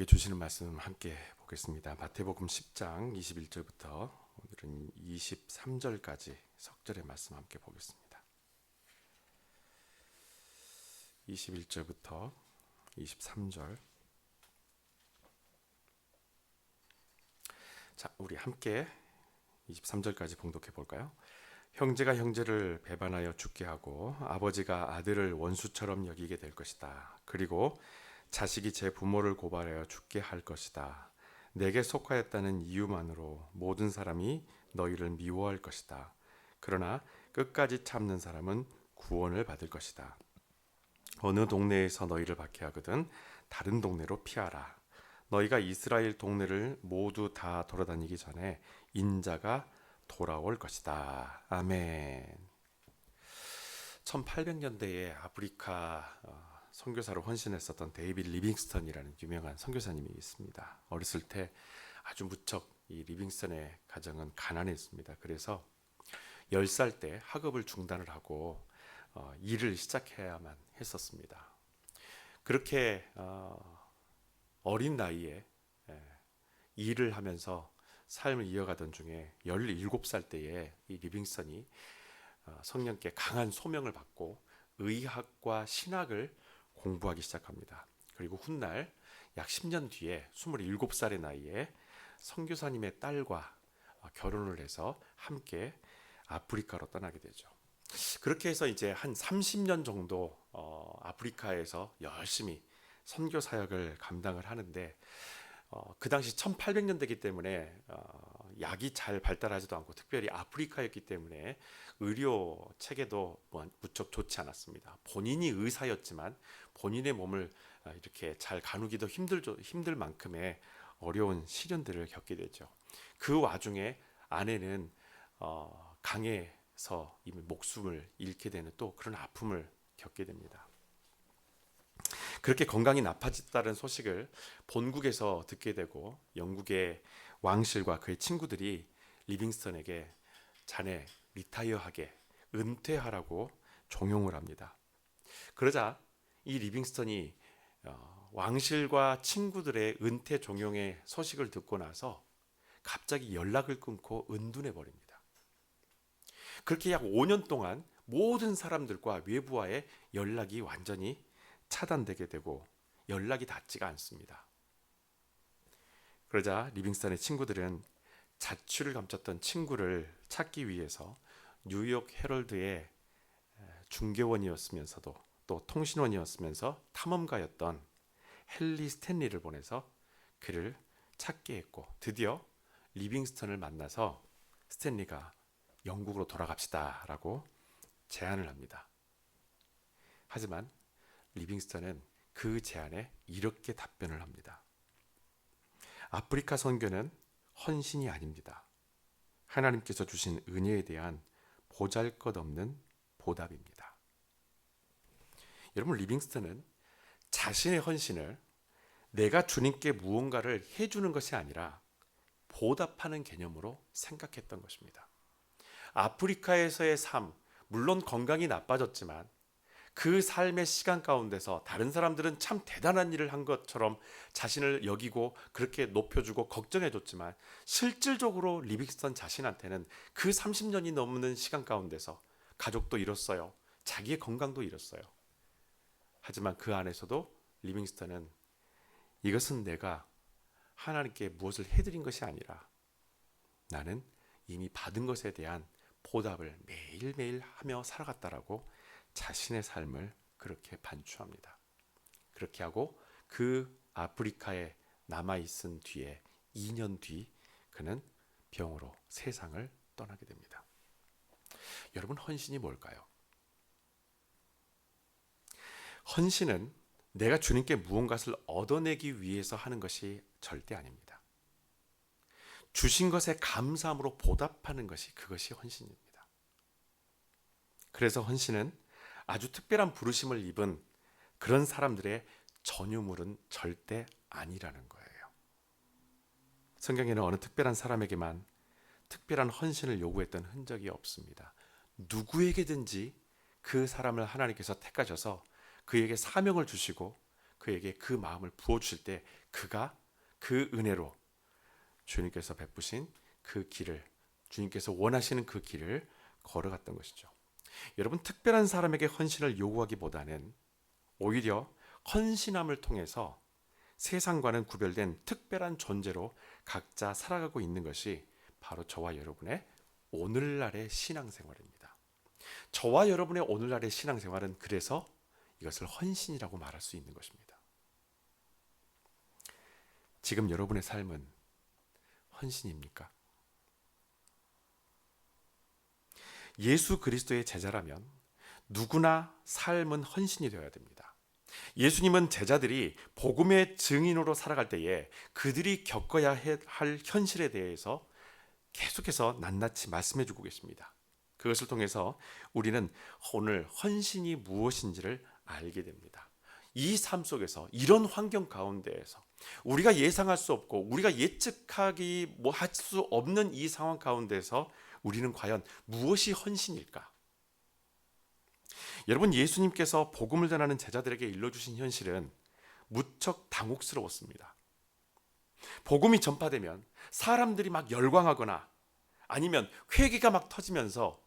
우리에게 주시는 말씀 함께 보겠습니다. 마태복음 10장 21절부터 오늘은 23절까지 석절의 말씀 함께 보겠습니다. 21절부터 23절. 자, 우리 함께 23절까지 봉독해 볼까요? 형제가 형제를 배반하여 죽게 하고 아버지가 아들을 원수처럼 여기게 될 것이다. 그리고 자식이 제 부모를 고발하여 죽게 할 것이다. 내게 속하였다는 이유만으로 모든 사람이 너희를 미워할 것이다. 그러나 끝까지 참는 사람은 구원을 받을 것이다. 어느 동네에서 너희를 박해하거든 다른 동네로 피하라. 너희가 이스라엘 동네를 모두 다 돌아다니기 전에 인자가 돌아올 것이다. 아멘. 1800년대에 아프리카 선교사로 헌신했었던 데이빗 리빙스턴이라는 유명한 선교사님이 있습니다. 어렸을 때 아주 무척 이 리빙스턴의 가정은 가난했습니다. 그래서 10살 때 학업을 중단을 하고 일을 시작해야만 했었습니다. 그렇게 어린 나이에 일을 하면서 삶을 이어가던 중에 17살 때에 이 리빙스턴이 성령께 강한 소명을 받고 의학과 신학을 공부하기 시작합니다. 그리고 훗날 약 10년 뒤에 27살의 나이에 선교사님의 딸과 결혼을 해서 함께 아프리카로 떠나게 되죠. 그렇게 해서 이제 한 30년 정도 아프리카에서 열심히 선교 사역을 감당을 하는데 그 당시 1800년대이기 때문에 약이 잘 발달하지도 않고 특별히 아프리카였기 때문에 의료 체계도 무척 좋지 않았습니다. 본인이 의사였지만 본인의 몸을 이렇게 잘 가누기도 힘들 만큼의 어려운 시련들을 겪게 되죠. 그 와중에 아내는 강에서 이미 목숨을 잃게 되는 또 그런 아픔을 겪게 됩니다. 그렇게 건강이 나빠졌다는 소식을 본국에서 듣게 되고 영국의 왕실과 그의 친구들이 리빙스턴에게 자네 리타이어하게 은퇴하라고 종용을 합니다. 그러자 이 리빙스턴이 왕실과 친구들의 은퇴 종용의 소식을 듣고 나서 갑자기 연락을 끊고 은둔해 버립니다. 그렇게 약 5년 동안 모든 사람들과 외부와의 연락이 완전히 차단되게 되고 연락이 닿지가 않습니다. 그러자 리빙스턴의 친구들은 자취를 감췄던 친구를 찾기 위해서 뉴욕 헤럴드의 중개원이었으면서도 또 통신원이었으면서 탐험가였던 헨리 스탠리를 보내서 그를 찾게 했고 드디어 리빙스턴을 만나서 스탠리가 영국으로 돌아갑시다 라고 제안을 합니다. 하지만 리빙스턴은 그 제안에 이렇게 답변을 합니다. 아프리카 선교는 헌신이 아닙니다. 하나님께서 주신 은혜에 대한 보잘것없는 보답입니다. 여러분, 리빙스턴은 자신의 헌신을 내가 주님께 무언가를 해주는 것이 아니라 보답하는 개념으로 생각했던 것입니다. 아프리카에서의 삶, 물론 건강이 나빠졌지만 그 삶의 시간 가운데서 다른 사람들은 참 대단한 일을 한 것처럼 자신을 여기고 그렇게 높여주고 걱정해줬지만 실질적으로 리빙스턴 자신한테는 그 30년이 넘는 시간 가운데서 가족도 잃었어요. 자기의 건강도 잃었어요. 하지만 그 안에서도 리빙스턴은 이것은 내가 하나님께 무엇을 해드린 것이 아니라 나는 이미 받은 것에 대한 보답을 매일매일 하며 살아갔다라고 자신의 삶을 그렇게 반추합니다. 그렇게 하고 그 아프리카에 남아있은 뒤에 2년 뒤 그는 병으로 세상을 떠나게 됩니다. 여러분, 헌신이 뭘까요? 헌신은 내가 주님께 무언가를 얻어내기 위해서 하는 것이 절대 아닙니다. 주신 것에 감사함으로 보답하는 것이 그것이 헌신입니다. 그래서 헌신은 아주 특별한 부르심을 입은 그런 사람들의 전유물은 절대 아니라는 거예요. 성경에는 어느 특별한 사람에게만 특별한 헌신을 요구했던 흔적이 없습니다. 누구에게든지 그 사람을 하나님께서 택하셔서 그에게 사명을 주시고 그에게 그 마음을 부어주실 때 그가 그 은혜로 주님께서 베푸신 그 길을, 주님께서 원하시는 그 길을 걸어갔던 것이죠. 여러분, 특별한 사람에게 헌신을 요구하기보다는 오히려 헌신함을 통해서 세상과는 구별된 특별한 존재로 각자 살아가고 있는 것이 바로 저와 여러분의 오늘날의 신앙생활입니다. 저와 여러분의 오늘날의 신앙생활은 그래서 이것을 헌신이라고 말할 수 있는 것입니다. 지금 여러분의 삶은 헌신입니까? 예수 그리스도의 제자라면 누구나 삶은 헌신이 되어야 됩니다. 예수님은 제자들이 복음의 증인으로 살아갈 때에 그들이 겪어야 할 현실에 대해서 계속해서 낱낱이 말씀해 주고 계십니다. 그것을 통해서 우리는 오늘 헌신이 무엇인지를 알게 됩니다. 이 삶 속에서, 이런 환경 가운데에서 우리가 예상할 수 없고 우리가 예측하기 할 수 없는 이 상황 가운데서 우리는 과연 무엇이 헌신일까? 여러분, 예수님께서 복음을 전하는 제자들에게 일러주신 현실은 무척 당혹스러웠습니다. 복음이 전파되면 사람들이 막 열광하거나 아니면 회개가 막 터지면서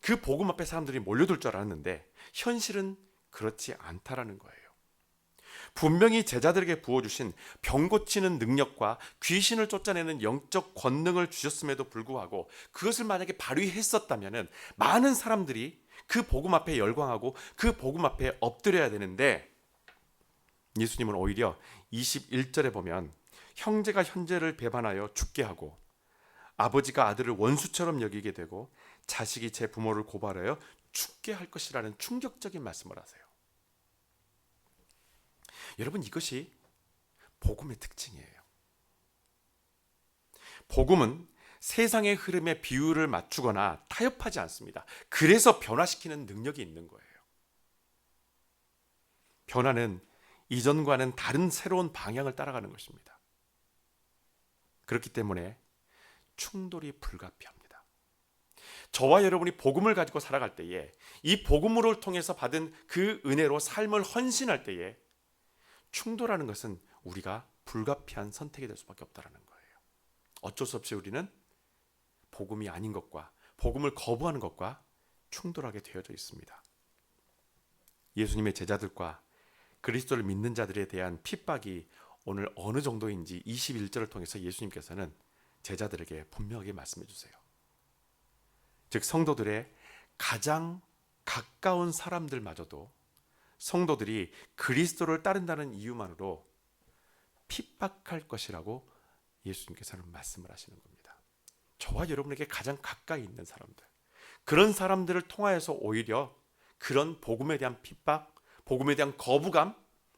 그 복음 앞에 사람들이 몰려들 줄 알았는데 현실은 그렇지 않다라는 거예요. 분명히 제자들에게 부어주신 병 고치는 능력과 귀신을 쫓아내는 영적 권능을 주셨음에도 불구하고 그것을 만약에 발휘했었다면 많은 사람들이 그 복음 앞에 열광하고 그 복음 앞에 엎드려야 되는데, 예수님은 오히려 21절에 보면 형제가 형제를 배반하여 죽게 하고 아버지가 아들을 원수처럼 여기게 되고 자식이 제 부모를 고발하여 죽게 할 것이라는 충격적인 말씀을 하세요. 여러분, 이것이 복음의 특징이에요. 복음은 세상의 흐름에 비율을 맞추거나 타협하지 않습니다. 그래서 변화시키는 능력이 있는 거예요. 변화는 이전과는 다른 새로운 방향을 따라가는 것입니다. 그렇기 때문에 충돌이 불가피합니다. 저와 여러분이 복음을 가지고 살아갈 때에, 이 복음을 통해서 받은 그 은혜로 삶을 헌신할 때에 충돌하는 것은 우리가 불가피한 선택이 될 수밖에 없다는 거예요. 어쩔 수 없이 우리는 복음이 아닌 것과 복음을 거부하는 것과 충돌하게 되어져 있습니다. 예수님의 제자들과 그리스도를 믿는 자들에 대한 핍박이 오늘 어느 정도인지 21절을 통해서 예수님께서는 제자들에게 분명하게 말씀해 주세요. 즉, 성도들의 가장 가까운 사람들마저도 성도들이 그리스도를 따른다는 이유만으로 핍박할 것이라고 예수님께서는 말씀을 하시는 겁니다. 저와 여러분에게 가장 가까이 있는 사람들, 그런 사람들을 통하여서 오히려 그런 복음에 대한 핍박, 복음에 대한 거부감,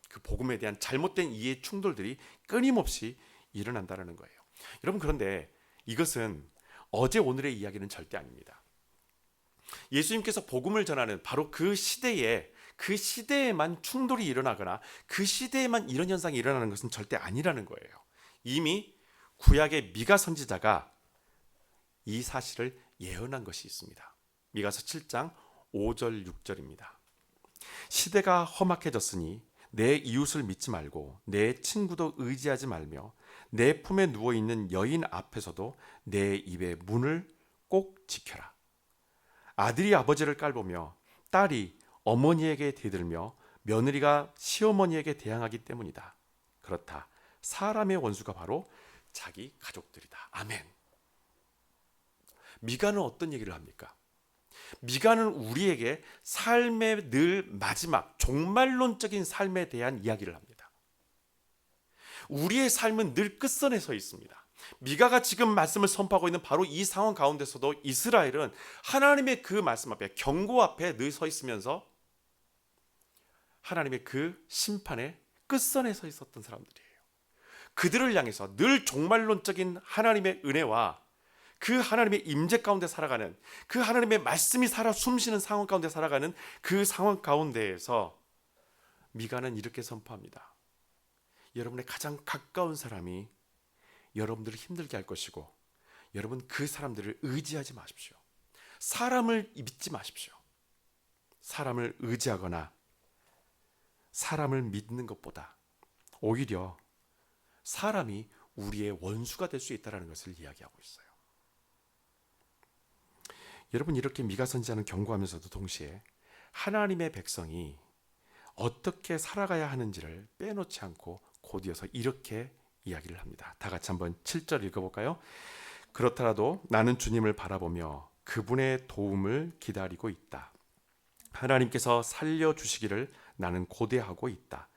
그 복음에 대한 잘못된 이해 충돌들이 끊임없이 일어난다는 거예요. 여러분, 그런데 이것은 어제 오늘의 이야기는 절대 아닙니다. 예수님께서 복음을 전하는 바로 그 시대에만 충돌이 일어나거나 그 시대에만 이런 현상이 일어나는 것은 절대 아니라는 거예요. 이미 구약의 미가 선지자가 이 사실을 예언한 것이 있습니다. 미가서 7장 5절 6절입니다. 시대가 험악해졌으니 내 이웃을 믿지 말고 내 친구도 의지하지 말며 내 품에 누워있는 여인 앞에서도 내 입의 문을 꼭 지켜라. 아들이 아버지를 깔보며 딸이 어머니에게 대들며 며느리가 시어머니에게 대항하기 때문이다. 그렇다. 사람의 원수가 바로 자기 가족들이다. 아멘. 미가는 어떤 얘기를 합니까? 미가는 우리에게 삶의 늘 마지막 종말론적인 삶에 대한 이야기를 합니다. 우리의 삶은 늘 끝선에 서 있습니다. 미가가 지금 말씀을 선포하고 있는 바로 이 상황 가운데서도 이스라엘은 하나님의 그 말씀 앞에, 경고 앞에 늘 서 있으면서 하나님의 그 심판의 끝선에 서 있었던 사람들이에요. 그들을 향해서 늘 종말론적인 하나님의 은혜와 그 하나님의 임재 가운데 살아가는, 그 하나님의 말씀이 살아 숨쉬는 상황 가운데 살아가는 그 상황 가운데에서 미가는 이렇게 선포합니다. 여러분의 가장 가까운 사람이 여러분들을 힘들게 할 것이고 여러분 그 사람들을 의지하지 마십시오. 사람을 믿지 마십시오. 사람을 의지하거나 사람을 믿는 것보다 오히려 사람이 우리의 원수가 될 수 있다는 것을 이야기하고 있어요. 여러분, 이렇게 미가 선지자는 경고하면서도 동시에 하나님의 백성이 어떻게 살아가야 하는지를 빼놓지 않고 곧이어서 이렇게 이야기를 합니다. 다 같이 한번 7절 읽어볼까요? 그렇더라도 나는 주님을 바라보며 그분의 도움을 기다리고 있다. 하나님께서 살려주시기를 나는 고대하고 있다.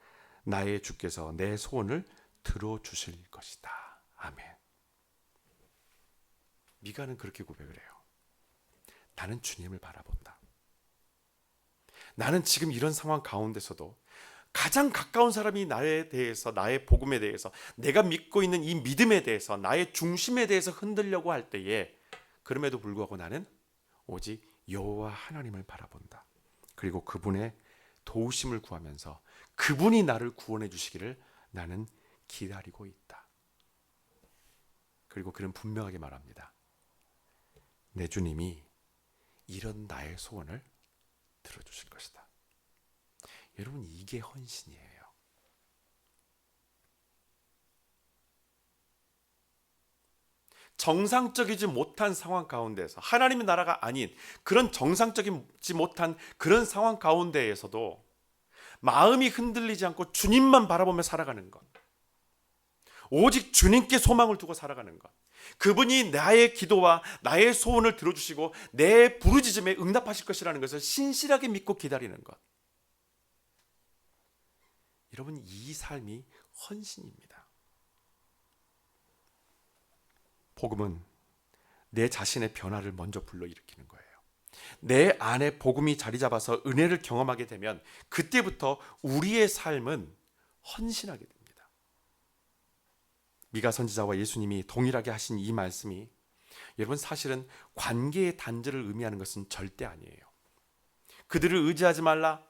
나의 주께서 내 소원을 들어주실 것이다. 아멘. 미가는 그렇게 고백을 해요. 나는 주님을 바라본다. 나는 지금 이런 상황 가운데서도 가장 가까운 사람이 나에 대해서, 나의 복음에 대해서, 내가 믿고 있는 이 믿음에 대해서, 나의 중심에 대해서 흔들려고 할 때에 그럼에도 불구하고 나는 오직 여호와 하나님을 바라본다. 그리고 그분의 도우심을 구하면서 그분이 나를 구원해 주시기를 나는 기다리고 있다. 그리고 그는 분명하게 말합니다. 내 주님이 이런 나의 소원을 들어주실 것이다. 여러분, 이게 헌신이에요. 정상적이지 못한 상황 가운데서, 하나님의 나라가 아닌 그런 정상적이지 못한 그런 상황 가운데에서도 마음이 흔들리지 않고 주님만 바라보며 살아가는 것, 오직 주님께 소망을 두고 살아가는 것, 그분이 나의 기도와 나의 소원을 들어주시고 내 부르짖음에 응답하실 것이라는 것을 신실하게 믿고 기다리는 것, 여러분, 이 삶이 헌신입니다. 복음은 내 자신의 변화를 먼저 불러일으키는 거예요. 내 안에 복음이 자리 잡아서 은혜를 경험하게 되면 그때부터 우리의 삶은 헌신하게 됩니다. 미가 선지자와 예수님이 동일하게 하신 이 말씀이 여러분, 사실은 관계의 단절을 의미하는 것은 절대 아니에요. 그들을 의지하지 말라.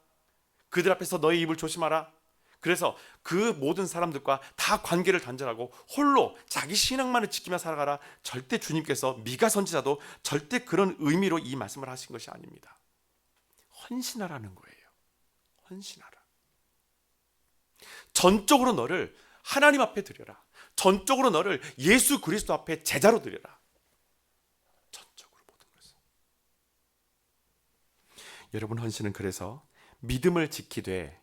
그들 앞에서 너의 입을 조심하라. 그래서 그 모든 사람들과 다 관계를 단절하고 홀로 자기 신앙만을 지키며 살아가라. 절대 주님께서, 미가 선지자도 절대 그런 의미로 이 말씀을 하신 것이 아닙니다. 헌신하라는 거예요. 헌신하라. 전적으로 너를 하나님 앞에 드려라. 전적으로 너를 예수 그리스도 앞에 제자로 드려라. 전적으로 모든 것을. 여러분, 헌신은 그래서 믿음을 지키되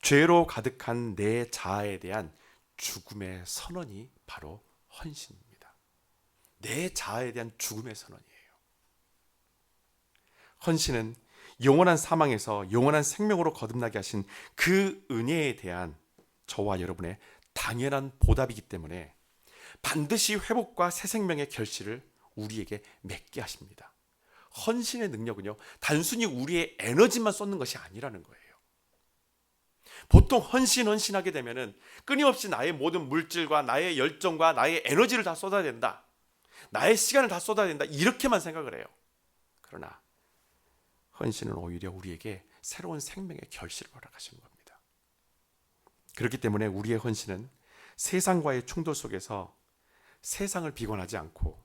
죄로 가득한 내 자아에 대한 죽음의 선언이 바로 헌신입니다. 내 자아에 대한 죽음의 선언이에요. 헌신은 영원한 사망에서 영원한 생명으로 거듭나게 하신 그 은혜에 대한 저와 여러분의 당연한 보답이기 때문에 반드시 회복과 새 생명의 결실을 우리에게 맺게 하십니다. 헌신의 능력은요, 단순히 우리의 에너지만 쏟는 것이 아니라는 거예요. 보통 헌신하게 되면은 끊임없이 나의 모든 물질과 나의 열정과 나의 에너지를 다 쏟아야 된다. 나의 시간을 다 쏟아야 된다. 이렇게만 생각을 해요. 그러나 헌신은 오히려 우리에게 새로운 생명의 결실을 허락하시는 겁니다. 그렇기 때문에 우리의 헌신은 세상과의 충돌 속에서 세상을 비관하지 않고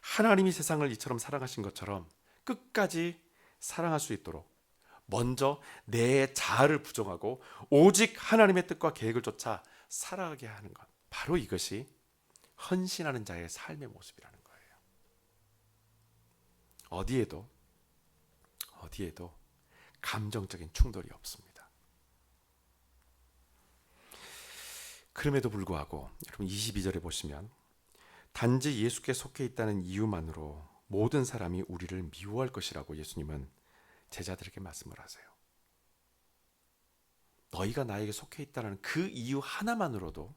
하나님이 세상을 이처럼 사랑하신 것처럼 끝까지 사랑할 수 있도록 먼저 내 자아를 부정하고 오직 하나님의 뜻과 계획을 쫓아 살아가게 하는 것, 바로 이것이 헌신하는 자의 삶의 모습이라는 거예요. 어디에도 감정적인 충돌이 없습니다. 그럼에도 불구하고 여러분, 22절에 보시면 단지 예수께 속해 있다는 이유만으로 모든 사람이 우리를 미워할 것이라고 예수님은 제자들에게 말씀을 하세요. 너희가 나에게 속해 있다는 그 이유 하나만으로도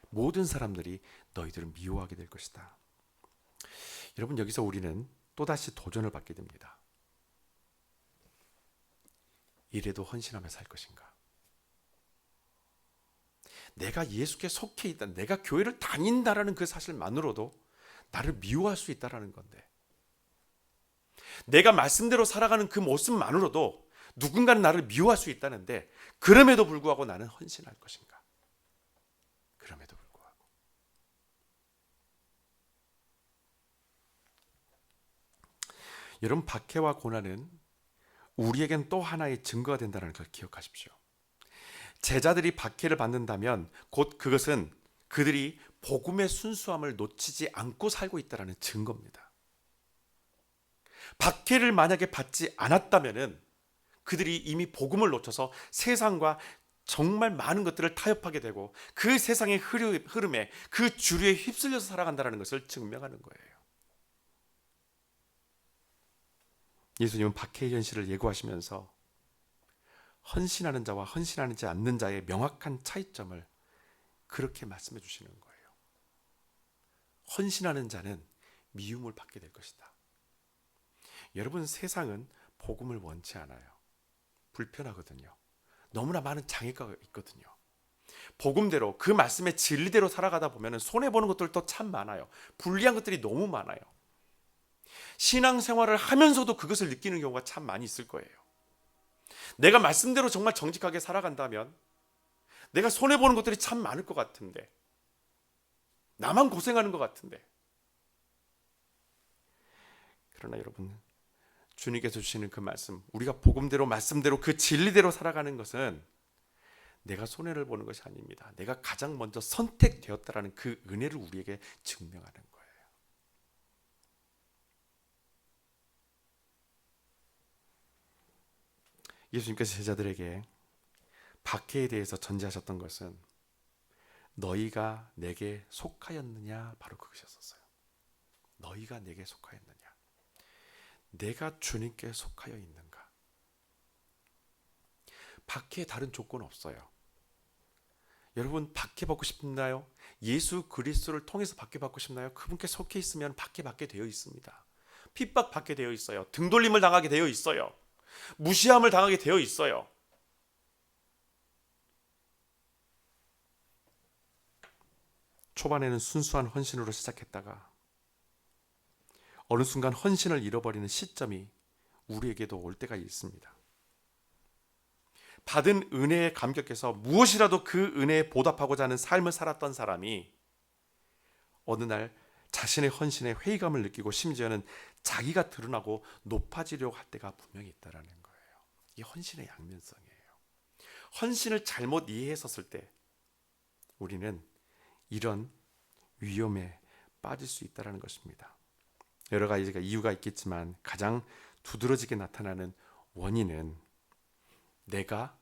모든 사람들이 너희들을 미워하게 될 것이다. 여러분, 여기서 우리는 또다시 도전을 받게 됩니다. 이래도 헌신하며 살 것인가? 내가 예수께 속해 있다, 내가 교회를 다닌다라는 그 사실만으로도 나를 미워할 수 있다라는 건데, 내가 말씀대로 살아가는 그 모습만으로도 누군가는 나를 미워할 수 있다는데, 그럼에도 불구하고 나는 헌신할 것인가? 그럼에도 불구하고 여러분, 박해와 고난은 우리에겐 또 하나의 증거가 된다는 걸 기억하십시오. 제자들이 박해를 받는다면 곧 그것은 그들이 복음의 순수함을 놓치지 않고 살고 있다는 증거입니다. 박해를 만약에 받지 않았다면 그들이 이미 복음을 놓쳐서 세상과 정말 많은 것들을 타협하게 되고 그 세상의 흐름에 그 주류에 휩쓸려서 살아간다는 것을 증명하는 거예요. 예수님은 박해의 현실을 예고하시면서 헌신하는 자와 헌신하지 않는 자의 명확한 차이점을 그렇게 말씀해 주시는 거예요. 헌신하는 자는 미움을 받게 될 것이다. 여러분, 세상은 복음을 원치 않아요. 불편하거든요. 너무나 많은 장애가 있거든요. 복음대로 그 말씀의 진리대로 살아가다 보면 손해보는 것들도 참 많아요. 불리한 것들이 너무 많아요. 신앙생활을 하면서도 그것을 느끼는 경우가 참 많이 있을 거예요. 내가 말씀대로 정말 정직하게 살아간다면 내가 손해보는 것들이 참 많을 것 같은데, 나만 고생하는 것 같은데. 그러나 여러분, 주님께서 주시는 그 말씀, 우리가 복음대로 말씀대로 그 진리대로 살아가는 것은 내가 손해를 보는 것이 아닙니다. 내가 가장 먼저 선택되었다라는 그 은혜를 우리에게 증명하는 거예요. 예수님께서 제자들에게 박해에 대해서 전제하셨던 것은 너희가 내게 속하였느냐, 바로 그것이었어요. 너희가 내게 속하였느냐, 내가 주님께 속하여 있는가. 박해에 다른 조건 없어요. 여러분, 박해받고 싶나요? 예수 그리스도를 통해서 박해받고 싶나요? 그분께 속해 있으면 박해받게 되어 있습니다. 핍박받게 되어 있어요. 등돌림을 당하게 되어 있어요. 무시함을 당하게 되어 있어요. 초반에는 순수한 헌신으로 시작했다가 어느 순간 헌신을 잃어버리는 시점이 우리에게도 올 때가 있습니다. 받은 은혜에 감격해서 무엇이라도 그 은혜에 보답하고자 하는 삶을 살았던 사람이 어느 날 자신의 헌신에 회의감을 느끼고 심지어는 자기가 드러나고 높아지려고 할 때가 분명히 있다는 거예요. 이 헌신의 양면성이에요. 헌신을 잘못 이해했었을 때 우리는 이런 위험에 빠질 수 있다는 것입니다. 여러 가지가 이유가 있겠지만 가장 두드러지게 나타나는 원인은 내가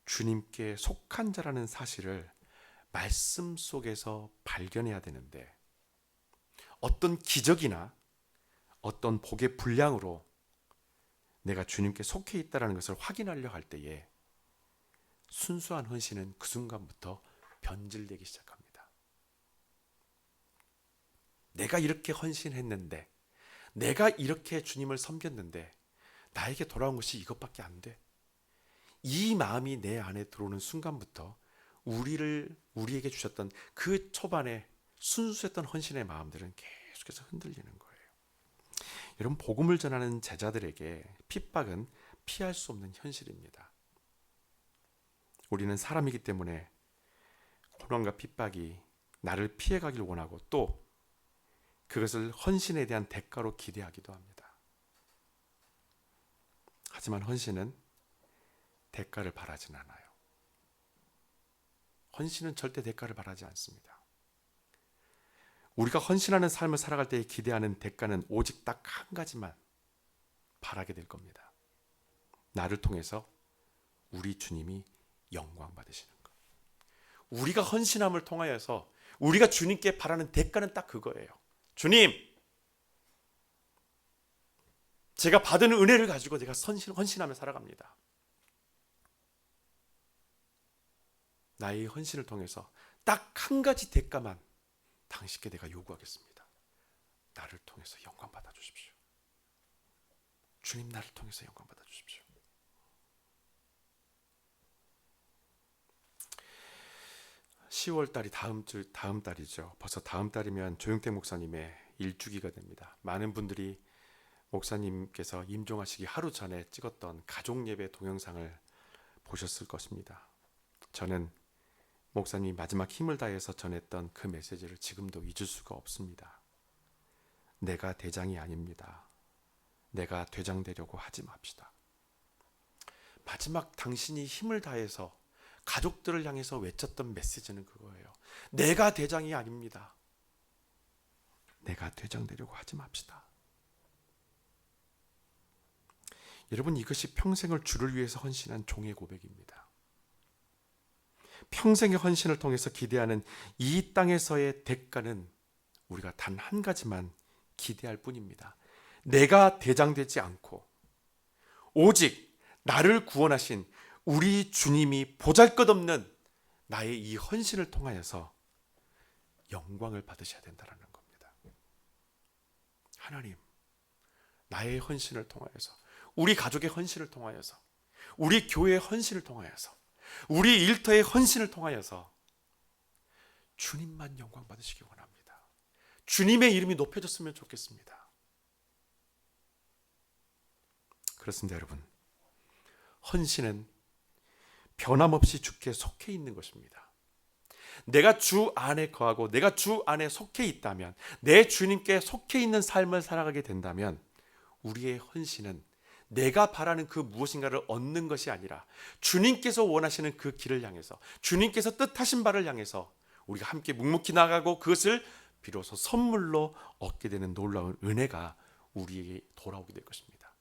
주님께 속한 자라는 사실을 말씀 속에서 발견해야 되는데, 어떤 기적이나 어떤 복의 분량으로 내가 주님께 속해 있다는 것을 확인하려 할 때에 순수한 헌신은 그 순간부터 변질되기 시작합니다. 내가 이렇게 헌신했는데, 내가 이렇게 주님을 섬겼는데 나에게 돌아온 것이 이것밖에 안 돼. 이 마음이 내 안에 들어오는 순간부터 우리에게 주셨던 그 초반에 순수했던 헌신의 마음들은 계속해서 흔들리는 거예요. 여러분, 복음을 전하는 제자들에게 핍박은 피할 수 없는 현실입니다. 우리는 사람이기 때문에 고난과 핍박이 나를 피해가길 원하고 또 그것을 헌신에 대한 대가로 기대하기도 합니다. 하지만 헌신은 대가를 바라진 않아요. 헌신은 절대 대가를 바라지 않습니다. 우리가 헌신하는 삶을 살아갈 때 기대하는 대가는 오직 딱 한 가지만 바라게 될 겁니다. 나를 통해서 우리 주님이 영광 받으시는 것. 우리가 헌신함을 통하여서 우리가 주님께 바라는 대가는 딱 그거예요. 주님, 제가 받은 은혜를 가지고 내가 헌신하며 살아갑니다. 나의 헌신을 통해서 딱 한 가지 대가만 당신께 내가 요구하겠습니다. 나를 통해서 영광 받아 주십시오. 주님, 나를 통해서 영광 받아 주십시오. (10월) 달이 다음 달이죠. 벌써 다음 달이면 조용택 목사님의 일주기가 됩니다. 많은 분들이 목사님께서 임종하시기 하루 전에 찍었던 가족 예배 동영상을 보셨을 것입니다. 저는 목사님이 마지막 힘을 다해서 전했던 그 메시지를 지금도 잊을 수가 없습니다. 내가 대장이 아닙니다. 내가 되장 되려고 하지 맙시다. 마지막 당신이 힘을 다해서 가족들을 향해서 외쳤던 메시지는 그거예요. 내가 대장이 아닙니다. 내가 대장 되려고 하지 맙시다. 여러분, 이것이 평생을 주를 위해서 헌신한 종의 고백입니다. 평생의 헌신을 통해서 기대하는 이 땅에서의 대가는 우리가 단 한 가지만 기대할 뿐입니다. 내가 대장되지 않고 오직 나를 구원하신 우리 주님이 보잘것없는 나의 이 헌신을 통하여서 영광을 받으셔야 된다는 겁니다. 하나님, 나의 헌신을 통하여서, 우리 가족의 헌신을 통하여서, 우리 교회의 헌신을 통하여서, 우리 일터의 헌신을 통하여서 주님만 영광 받으시기 원합니다. 주님의 이름이 높여졌으면 좋겠습니다. 그렇습니다, 여러분. 헌신은 변함없이 주께 속해 있는 것입니다. 내가 주 안에 거하고 내가 주 안에 속해 있다면, 내 주님께 속해 있는 삶을 살아가게 된다면 우리의 헌신은 내가 바라는 그 무엇인가를 얻는 것이 아니라 주님께서 원하시는 그 길을 향해서, 주님께서 뜻하신 바를 향해서 우리가 함께 묵묵히 나가고 그것을 비로소 선물로 얻게 되는 놀라운 은혜가 우리에게 돌아오게 될 것입니다.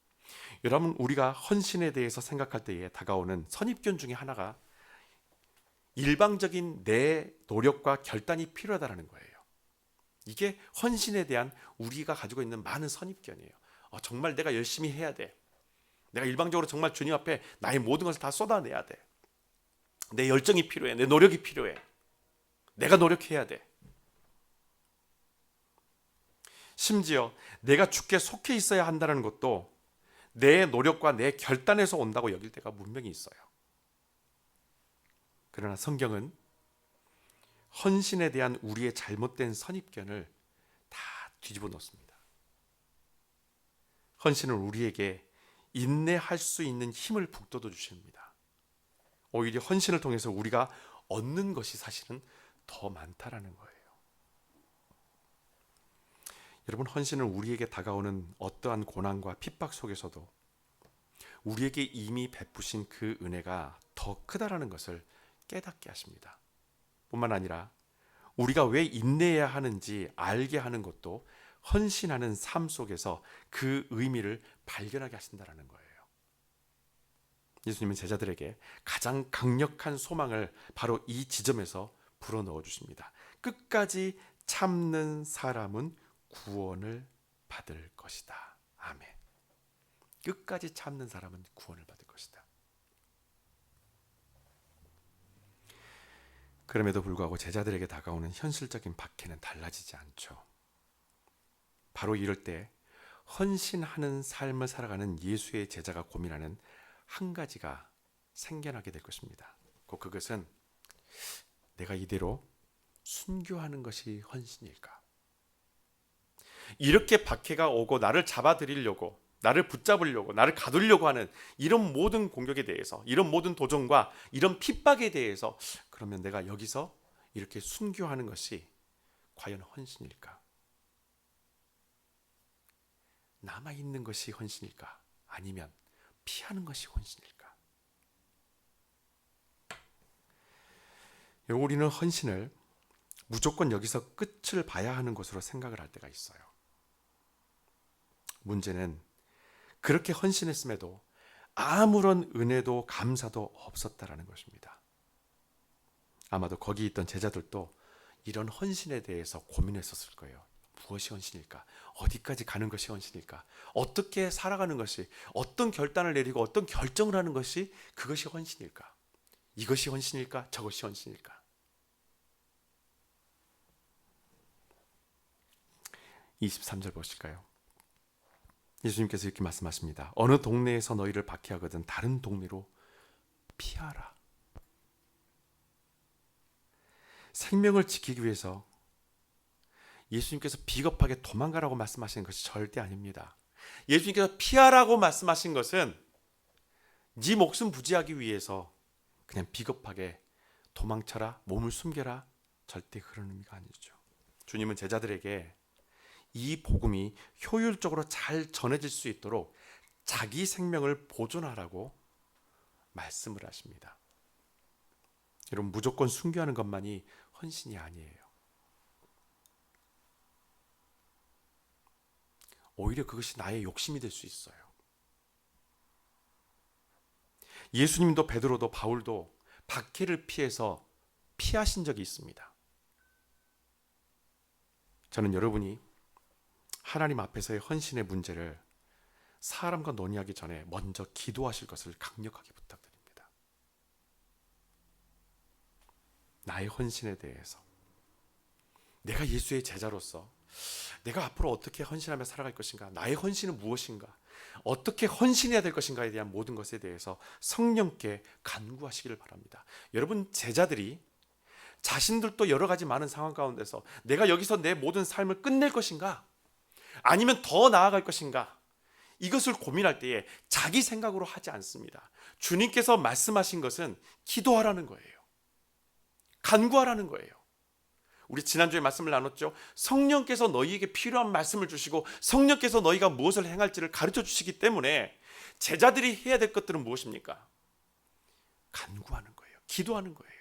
여러분, 우리가 헌신에 대해서 생각할 때에 다가오는 선입견 중에 하나가 일방적인 내 노력과 결단이 필요하다는 거예요. 이게 헌신에 대한 우리가 가지고 있는 많은 선입견이에요. 정말 내가 열심히 해야 돼. 내가 일방적으로 정말 주님 앞에 나의 모든 것을 다 쏟아내야 돼. 내 열정이 필요해. 내 노력이 필요해. 내가 노력해야 돼. 심지어 내가 주께 속해 있어야 한다는 것도 내 노력과 내 결단에서 온다고 여길 때가 분명히 있어요. 그러나 성경은 헌신에 대한 우리의 잘못된 선입견을 다 뒤집어 놓습니다. 헌신은 우리에게 인내할 수 있는 힘을 북돋워 주십니다. 오히려 헌신을 통해서 우리가 얻는 것이 사실은 더 많다라는 거예요. 여러분, 헌신은 우리에게 다가오는 어떠한 고난과 핍박 속에서도 우리에게 이미 베푸신 그 은혜가 더 크다라는 것을 깨닫게 하십니다. 뿐만 아니라 우리가 왜 인내해야 하는지 알게 하는 것도 헌신하는 삶 속에서 그 의미를 발견하게 하신다는 거예요. 예수님은 제자들에게 가장 강력한 소망을 바로 이 지점에서 불어넣어 주십니다. 끝까지 참는 사람은 구원을 받을 것이다. 아멘. 끝까지 참는 사람은 구원을 받을 것이다. 그럼에도 불구하고 제자들에게 다가오는 현실적인 박해는 달라지지 않죠. 바로 이럴 때 헌신하는 삶을 살아가는 예수의 제자가 고민하는 한 가지가 생겨나게 될 것입니다. 그것은 내가 이대로 순교하는 것이 헌신일까? 이렇게 박해가 오고 나를 잡아들이려고, 나를 붙잡으려고, 나를 가두려고 하는 이런 모든 공격에 대해서, 이런 모든 도전과 이런 핍박에 대해서, 그러면 내가 여기서 이렇게 순교하는 것이 과연 헌신일까? 남아있는 것이 헌신일까? 아니면 피하는 것이 헌신일까? 우리는 헌신을 무조건 여기서 끝을 봐야 하는 것으로 생각을 할 때가 있어요. 문제는 그렇게 헌신했음에도 아무런 은혜도 감사도 없었다라는 것입니다. 아마도 거기 있던 제자들도 이런 헌신에 대해서 고민했었을 거예요. 무엇이 헌신일까? 어디까지 가는 것이 헌신일까? 어떻게 살아가는 것이, 어떤 결단을 내리고 어떤 결정을 하는 것이 그것이 헌신일까? 이것이 헌신일까? 저것이 헌신일까? 23절 보실까요? 예수님께서 이렇게 말씀하십니다. 어느 동네에서 너희를 박해하거든 다른 동네로 피하라. 생명을 지키기 위해서 예수님께서 비겁하게 도망가라고 말씀하시는 것이 절대 아닙니다. 예수님께서 피하라고 말씀하신 것은 네 목숨 부지하기 위해서 그냥 비겁하게 도망쳐라, 몸을 숨겨라, 절대 그런 의미가 아니죠. 주님은 제자들에게 이 복음이 효율적으로 잘 전해질 수 있도록 자기 생명을 보존하라고 말씀을 하십니다. 여러분, 무조건 순교하는 것만이 헌신이 아니에요. 오히려 그것이 나의 욕심이 될 수 있어요. 예수님도 베드로도 바울도 박해를 피해서 피하신 적이 있습니다. 저는 여러분이 하나님 앞에서의 헌신의 문제를 사람과 논의하기 전에 먼저 기도하실 것을 강력하게 부탁드립니다. 나의 헌신에 대해서, 내가 예수의 제자로서 내가 앞으로 어떻게 헌신하며 살아갈 것인가, 나의 헌신은 무엇인가, 어떻게 헌신해야 될 것인가에 대한 모든 것에 대해서 성령께 간구하시기를 바랍니다. 여러분, 제자들이 자신들도 여러 가지 많은 상황 가운데서 내가 여기서 내 모든 삶을 끝낼 것인가, 아니면 더 나아갈 것인가, 이것을 고민할 때에 자기 생각으로 하지 않습니다. 주님께서 말씀하신 것은 기도하라는 거예요. 간구하라는 거예요. 우리 지난주에 말씀을 나눴죠. 성령께서 너희에게 필요한 말씀을 주시고 성령께서 너희가 무엇을 행할지를 가르쳐 주시기 때문에 제자들이 해야 될 것들은 무엇입니까? 간구하는 거예요. 기도하는 거예요.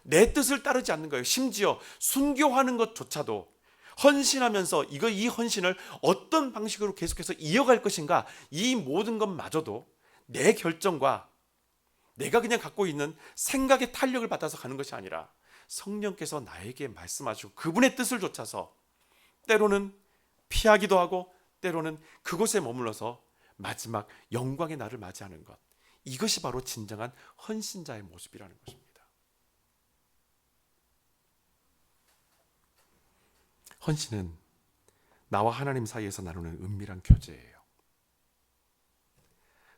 내 뜻을 따르지 않는 거예요. 심지어 순교하는 것조차도 헌신하면서 이 헌신을 어떤 방식으로 계속해서 이어갈 것인가, 이 모든 것마저도 내 결정과 내가 그냥 갖고 있는 생각의 탄력을 받아서 가는 것이 아니라 성령께서 나에게 말씀하시고 그분의 뜻을 좇아서 때로는 피하기도 하고 때로는 그곳에 머물러서 마지막 영광의 날을 맞이하는 것, 이것이 바로 진정한 헌신자의 모습이라는 것입니다. 헌신은 나와 하나님 사이에서 나누는 은밀한 교제예요.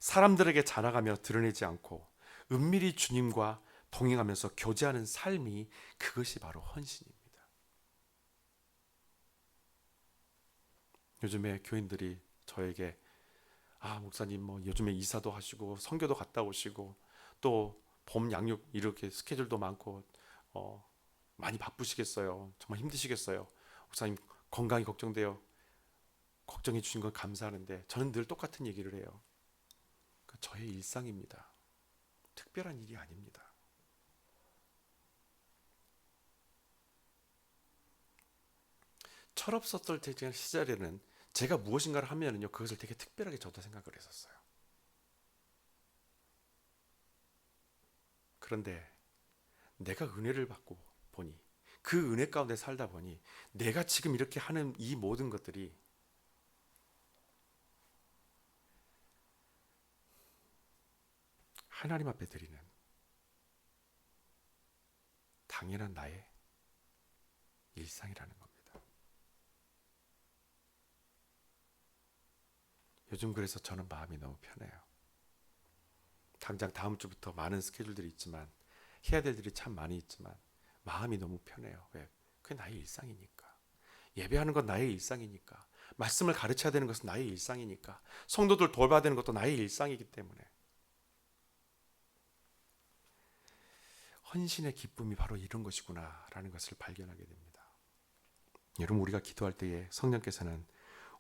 사람들에게 자랑하며 드러내지 않고 은밀히 주님과 동행하면서 교제하는 삶이, 그것이 바로 헌신입니다. 요즘에 교인들이 저에게 목사님 요즘에 이사도 하시고 선교도 갔다 오시고 또 봄 양육 이렇게 스케줄도 많고 많이 바쁘시겠어요. 정말 힘드시겠어요. 목사님 건강이 걱정돼요. 걱정해 주신 건 감사하는데 저는 늘 똑같은 얘기를 해요. 저의 일상입니다. 특별한 일이 아닙니다. 철없었을 시절에는 제가 무엇인가를 하면은요, 그것을 되게 특별하게 저도 생각을 했었어요. 그런데 내가 은혜를 받고 보니, 그 은혜 가운데 살다 보니 내가 지금 이렇게 하는 이 모든 것들이 하나님 앞에 드리는 당연한 나의 일상이라는 겁니다. 요즘 그래서 저는 마음이 너무 편해요. 당장 다음 주부터 많은 스케줄들이 있지만, 해야 될 일이 참 많이 있지만 마음이 너무 편해요. 왜? 그게 나의 일상이니까. 예배하는 건 나의 일상이니까. 말씀을 가르쳐야 되는 것은 나의 일상이니까. 성도들 돌봐야 되는 것도 나의 일상이기 때문에. 헌신의 기쁨이 바로 이런 것이구나 라는 것을 발견하게 됩니다. 여러분, 우리가 기도할 때에 성령께서는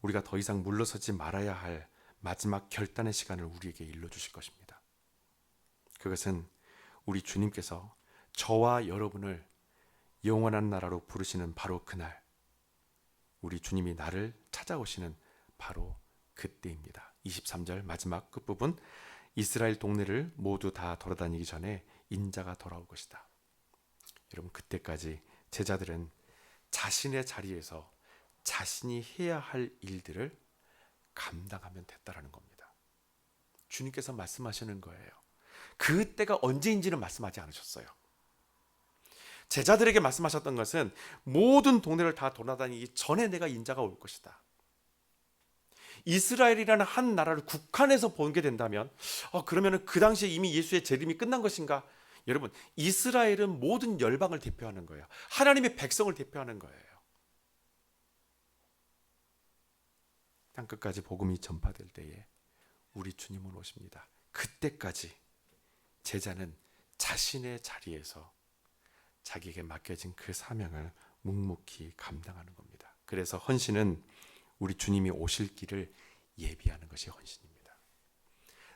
우리가 더 이상 물러서지 말아야 할 마지막 결단의 시간을 우리에게 일러주실 것입니다. 그것은 우리 주님께서 저와 여러분을 영원한 나라로 부르시는 바로 그날, 우리 주님이 나를 찾아오시는 바로 그때입니다. 23절 마지막 끝부분, 이스라엘 동네를 모두 다 돌아다니기 전에 인자가 돌아올 것이다. 여러분, 그때까지 제자들은 자신의 자리에서 자신이 해야 할 일들을 감당하면 됐다라는 겁니다. 주님께서 말씀하시는 거예요. 그때가 언제인지는 말씀하지 않으셨어요. 제자들에게 말씀하셨던 것은 모든 동네를 다 돌아다니기 전에 내가 인자가 올 것이다. 이스라엘이라는 한 나라를 국한에서 보게 된다면 그러면 그 당시에 이미 예수의 재림이 끝난 것인가? 여러분, 이스라엘은 모든 열방을 대표하는 거예요. 하나님의 백성을 대표하는 거예요. 땅끝까지 복음이 전파될 때에 우리 주님은 오십니다. 그때까지 제자는 자신의 자리에서 자기에게 맡겨진 그 사명을 묵묵히 감당하는 겁니다. 그래서 헌신은 우리 주님이 오실 길을 예비하는 것이 헌신입니다.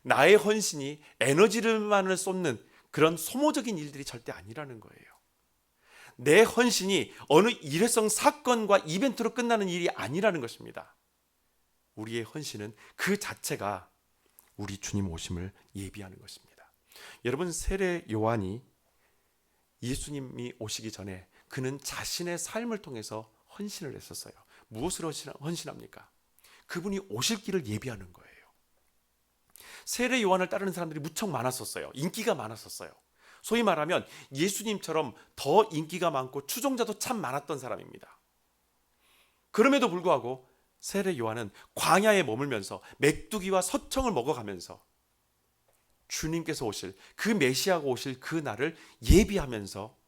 나의 헌신이 에너지만을 쏟는 그런 소모적인 일들이 절대 아니라는 거예요. 내 헌신이 어느 일회성 사건과 이벤트로 끝나는 일이 아니라는 것입니다. 우리의 헌신은 그 자체가 우리 주님 오심을 예비하는 것입니다. 여러분, 세례 요한이 예수님이 오시기 전에 그는 자신의 삶을 통해서 헌신을 했었어요. 무엇을 헌신합니까? 그분이 오실 길을 예비하는 거예요. 세례 요한을 따르는 사람들이 무척 많았었어요. 인기가 많았었어요. 소위 말하면 예수님처럼 더 인기가 많고 추종자도 참 많았던 사람입니다. 그럼에도 불구하고 세례 요한은 광야에 머물면서 메뚜기와 서청을 먹어가면서 주님께서 오실 그 메시아가 오실 그 날을 예비하면서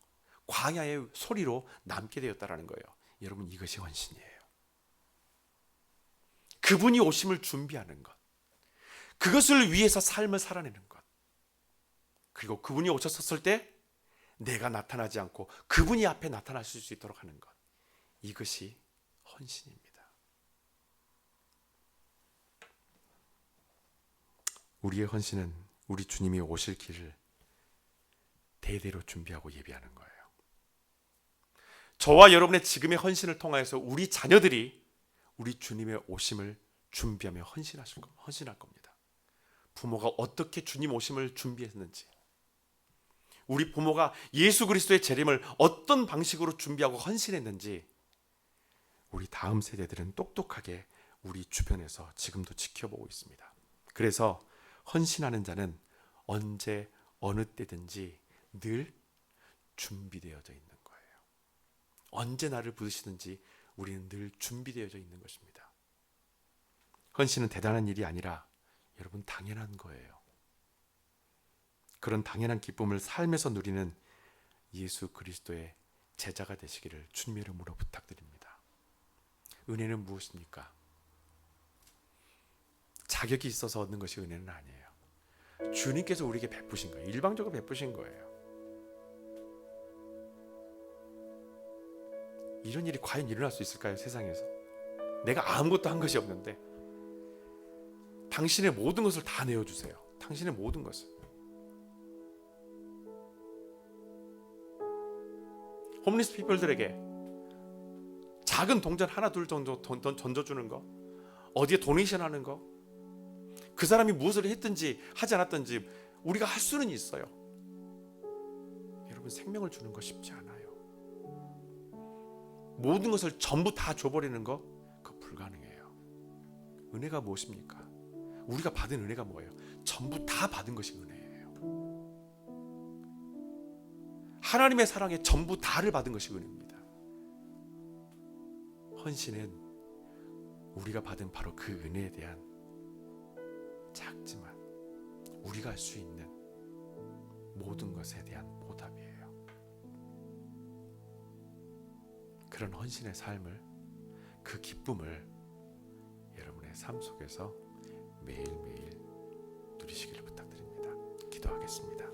광야의 소리로 남게 되었다라는 거예요. 여러분, 이것이 헌신이에요. 그분이 오심을 준비하는 것, 그것을 위해서 삶을 살아내는 것, 그리고 그분이 오셨을 때 내가 나타나지 않고 그분이 앞에 나타나실 수 있도록 하는 것, 이것이 헌신입니다. 우리의 헌신은 우리 주님이 오실 길을 대대로 준비하고 예비하는 거예요. 저와 여러분의 지금의 헌신을 통하여서 우리 자녀들이 우리 주님의 오심을 준비하며 헌신할 겁니다. 부모가 어떻게 주님 오심을 준비했는지, 우리 부모가 예수 그리스도의 재림을 어떤 방식으로 준비하고 헌신했는지 우리 다음 세대들은 똑똑하게 우리 주변에서 지금도 지켜보고 있습니다. 그래서 헌신하는 자는 언제 어느 때든지 늘 준비되어져 있는 거예요. 언제 나를 부르시든지 우리는 늘 준비되어져 있는 것입니다. 헌신은 대단한 일이 아니라 여러분, 당연한 거예요. 그런 당연한 기쁨을 삶에서 누리는 예수 그리스도의 제자가 되시기를 주님의 이름으로 부탁드립니다. 은혜는 무엇입니까? 자격이 있어서 얻는 것이 은혜는 아니에요. 주님께서 우리에게 베푸신 거예요. 일방적으로 베푸신 거예요. 이런 일이 과연 일어날 수 있을까요? 세상에서 내가 아무것도 한 것이 없는데 당신의 모든 것을 다 내어주세요. 당신의 모든 것을. 홈리스 피플들에게 작은 동전 하나 둘 정도 던져주는 거, 어디에 도네이션 하는 거, 그 사람이 무엇을 했든지 하지 않았든지 우리가 할 수는 있어요. 여러분, 생명을 주는 거 쉽지 않아요. 모든 것을 전부 다 줘버리는 거, 그거 불가능해요. 은혜가 무엇입니까? 우리가 받은 은혜가 뭐예요? 전부 다 받은 것이 은혜예요. 하나님의 사랑에 전부 다를 받은 것이 은혜입니다. 헌신은 우리가 받은 바로 그 은혜에 대한 작지만 우리가 할 수 있는 모든 것에 대한 보답이에요. 그런 헌신의 삶을, 그 기쁨을 여러분의 삶 속에서 매일매일 누리시기를 부탁드립니다. 기도하겠습니다.